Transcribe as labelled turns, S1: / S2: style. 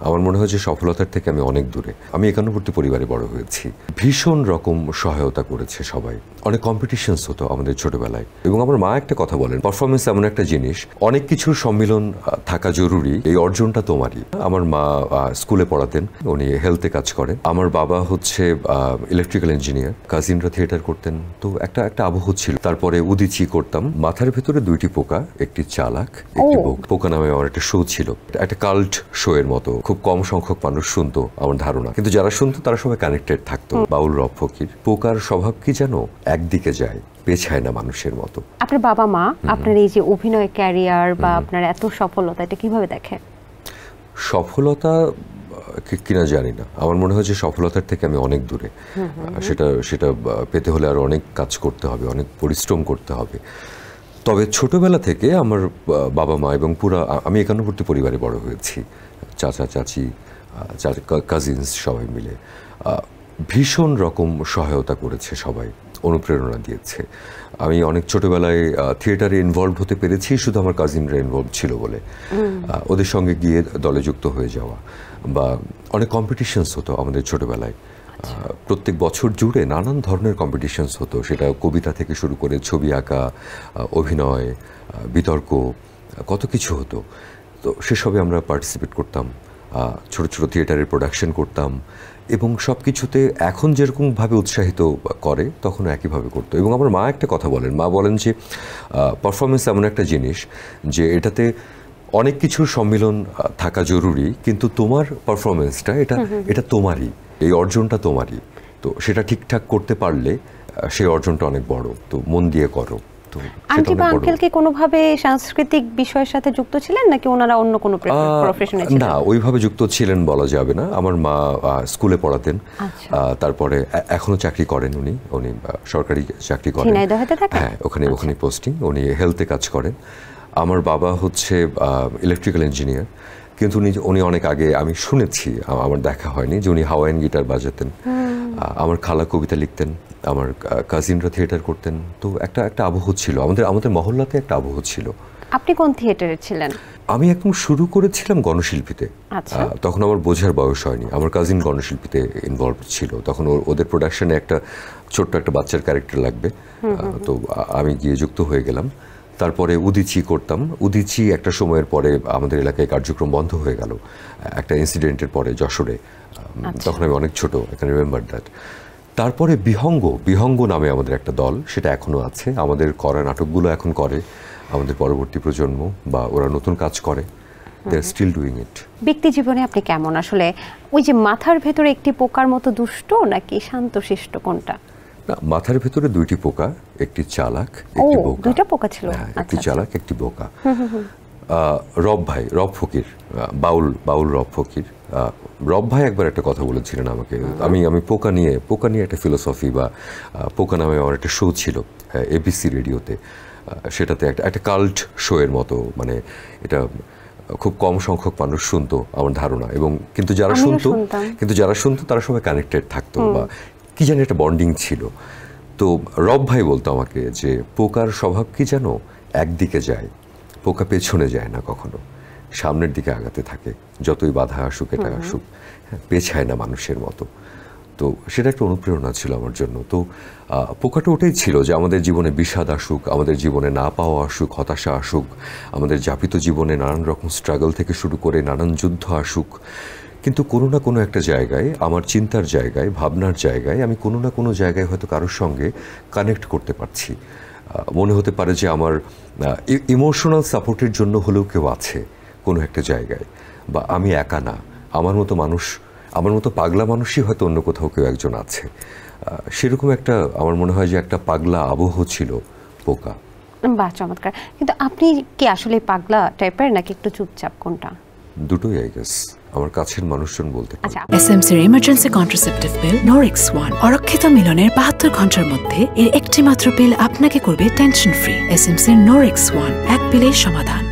S1: আমার মনে হয় যে সফলতার থেকে আমি অনেক দূরে। আমি একান্নবর্তী পরিবারে বড় হয়েছি। ভীষণ রকম সহায়তা করেছে সবাই। অনেক কম্পিটিশনস হতো আমাদের ছোটবেলায়। এবং আমার মা একটা কথা বলেন, পারফরমেন্স এমন একটা জিনিস, অনেক কিছুর সম্মিলন থাকা জরুরি, এই অর্জনটা তোমারই। আমার মা স্কুলে পড়াতেন, উনি হেলথে কাজ করেন। আমার বাবা হচ্ছে ইলেকট্রিক্যাল ইঞ্জিনিয়ার। কাজিনরা থিয়েটার করতেন, তো একটা আবহ ছিল। তারপরে উদিচি করতাম। মাথার ভেতরে দুইটি পোকা, একটি চালাক, একটি পোকা নামে আমার একটা শো ছিল, একটা কাল্ট শো এর মতো। খুব কম সংখ্যক মানুষ শুনতো আমার ধারণা, কিন্তু যারা শুনতো তারা সবাই কানেক্টেড থাকতো। বাউল রব ফকির। পোকার স্বভাব কি জানো, একদিকে যায়, পেছায় না মানুষের মতো।
S2: আপনার বাবা মা আপনার এই যে অভিনয় ক্যারিয়ার বা আপনার এত সফলতা, এটা কিভাবে দেখে?
S1: সফলতা কিনা জানি না, আমার মনে হয় যে সফলতার থেকে আমি অনেক দূরে। সেটা পেতে হলে আরো অনেক কাজ করতে হবে, অনেক পরিশ্রম করতে হবে। তবে ছোটবেলা থেকে আমার বাবা মা এবং পুরা, আমি একান্নবর্তী পরিবারে বড় হয়েছি। চাচা চাচি, কাজিনস সবাই মিলে ভীষণ রকম সহায়তা করেছে সবাই, অনুপ্রেরণা দিয়েছে। আমি অনেক ছোটবেলায় থিয়েটারে ইনভলভ হতে পেরেছি শুধু আমার কাজিনরা ইনভলভ ছিল বলে। ওদের সঙ্গে গিয়ে দলে যুক্ত হয়ে যাওয়া, বা অনেক কম্পিটিশনস হতো আমাদের ছোটবেলায়। প্রত্যেক বছর জুড়ে নানান ধরনের কম্পিটিশনস হতো, সেটা কবিতা থেকে শুরু করে ছবি আঁকা, অভিনয়, বিতর্ক, কত কিছু হতো। তো সেসবে আমরা পার্টিসিপেট করতাম, ছোট ছোট থিয়েটারের প্রোডাকশন করতাম, এবং সব কিছুতে এখন যেরকমভাবে উৎসাহিত করে তখন একইভাবে করতো। এবং আমার মা একটা কথা বলেন, মা বলেন যে পারফরমেন্স এমন একটা জিনিস যে এটাতে অনেক কিছুর সম্মিলন থাকা জরুরি, কিন্তু তোমার পারফরমেন্সটা এটা তোমারই, এই অর্জনটা তোমারই। তো সেটা ঠিকঠাক করতে পারলে সেই অর্জনটা অনেক বড়। তো মন দিয়ে করো।
S2: আন্টি বা আঙ্কেল কি কোনোভাবে সাংস্কৃতিক বিষয়ের সাথে যুক্ত ছিলেন, নাকি ওনারা অন্য কোনো প্রফেশনে ছিলেন? না,
S1: ওইভাবে যুক্ত ছিলেন বলা যাবে না। আমার মা স্কুলে পড়াতেন, তারপরে এখনো চাকরি করেন। উনি সরকারি চাকরি করেন। হ্যাঁ, ওখানে পোস্টিং। উনি হেলথে কাজ করেন। আমার বাবা হচ্ছে ইলেকট্রিক্যাল ইঞ্জিনিয়ার, কিন্তু উনি অনেক আগে, আমি শুনেছি, আমার দেখা হয়নি, যে উনি হাওয়াইয়ান গিটার বাজাতেন। আমার খালা কবিতা লিখতেন, আমার কাজিনরা থিয়েটার করতেন। তো একটা আবহ ছিল আমাদের মহল্লাতে, একটা আবহ ছিল।
S2: আপনি কোন থিয়েটারে ছিলেন?
S1: আমি একদম শুরু করেছিলাম গণশিল্পীতে। তখন আমার বোঝার বয়স হয়নি। আমার কাজিন গণশিল্পীতে ইনভলভ ছিল। তখন ওদের প্রোডাকশনে একটা ছোট্ট একটা বাচ্চার ক্যারেক্টার লাগবে, তো আমি গিয়ে যুক্ত হয়ে গেলাম। তারপরে উদিচি করতাম। উদিচি একটা সময়ের পরে আমাদের এলাকায় কার্যক্রম বন্ধ হয়ে গেল একটা ইনসিডেন্টের পরে যশোরে। তখন আমি অনেক ছোট, আই ক্যান রিমেম্বার দ্যাট। তারপরে বিহঙ্গ নামে আমাদের একটা দল, সেটা এখনো আছে। আমাদের করা নাটকগুলো এখন করে আমাদের পরবর্তী প্রজন্ম, বা ওরা নতুন কাজ করে। দে আর স্টিল ডুইং ইট।
S2: ব্যক্তি জীবনে আপনি কেমন? আসলে ওই যে মাথার ভেতরে একটি পোকার মতো দুষ্ট, নাকি শান্তশিষ্ট, কোনটা?
S1: না, মাথার ভেতরে দুইটি পোকা, একটি চালাক, একটি বোকা।
S2: দুইটা পোকা ছিল?
S1: একটি চালাক, একটি বোকা। রব ফকির, বাউল রব ফকির। রব ভাই একবার একটা কথা বলেছিলেন আমাকে। আমি পোকা নিয়ে একটা ফিলোসফি, বা পোকা নামে আমার একটা শো ছিল এবিসি রেডিওতে। সেটাতে একটা কাল্ট শো এর মতো, মানে এটা খুব কম সংখ্যক মানুষ শুনতো আমার ধারণা, এবং কিন্তু যারা শুনতো তারা সবাই কানেক্টেড থাকতো, বা কি জানি একটা বন্ডিং ছিল। তো রব ভাই বলতো আমাকে যে পোকার স্বভাব কি জানো, একদিকে যায়, পোকা পেছনে যায় না কখনো, সামনের দিকে আগাতে থাকে, যতই বাধা আসুক, এটা আসুক, পেছায় না মানুষের মতো। তো সেটা একটা অনুপ্রেরণা ছিল আমার জন্য। তো পোকাটা ওটাই ছিল যে আমাদের জীবনে বিষাদ আসুক, আমাদের জীবনে না পাওয়া আসুক, হতাশা আসুক, আমাদের যাপিত জীবনে নানান রকম স্ট্রাগল থেকে শুরু করে নানান যুদ্ধ আসুক, কিন্তু কোনো না কোনো একটা জায়গায়, আমার চিন্তার জায়গায়, ভাবনার জায়গায়, আমি কোনো না কোনো জায়গায় হয়তো কারোর সঙ্গে কানেক্ট করতে পারছি। মনে হতে পারে যে আমার ইমোশনাল সাপোর্টের জন্য হলেও কেউ আছে কোনো একটা জায়গায়, বা আমি একা না, আমার মতো মানুষ, আমার মতো পাগলা মানুষই হয়তো অন্য কোথাও কেউ একজন আছে। সেরকম একটা, আমার মনে হয় যে একটা পাগলা আবহ ছিল পোকা।
S2: বাহ, চমৎকার। কিন্তু আপনি কি আসলে পাগলা টাইপের, নাকি একটু চুপচাপ, কোনটা?
S1: দুটোই, আই গেস। আমার কাছের মানুষজন বলতে পারে।
S3: এসএমসির ইমার্জেন্সি কন্ট্রাসেপটিভ পিল নোরেক্স 1 অরক্ষিত মিলনের 72 ঘন্টার মধ্যে এর একটি মাত্র পিল আপনাকে করবে টেনশন ফ্রি। এসএমসির নোরেক্স 1, এক পিলের সমাধান।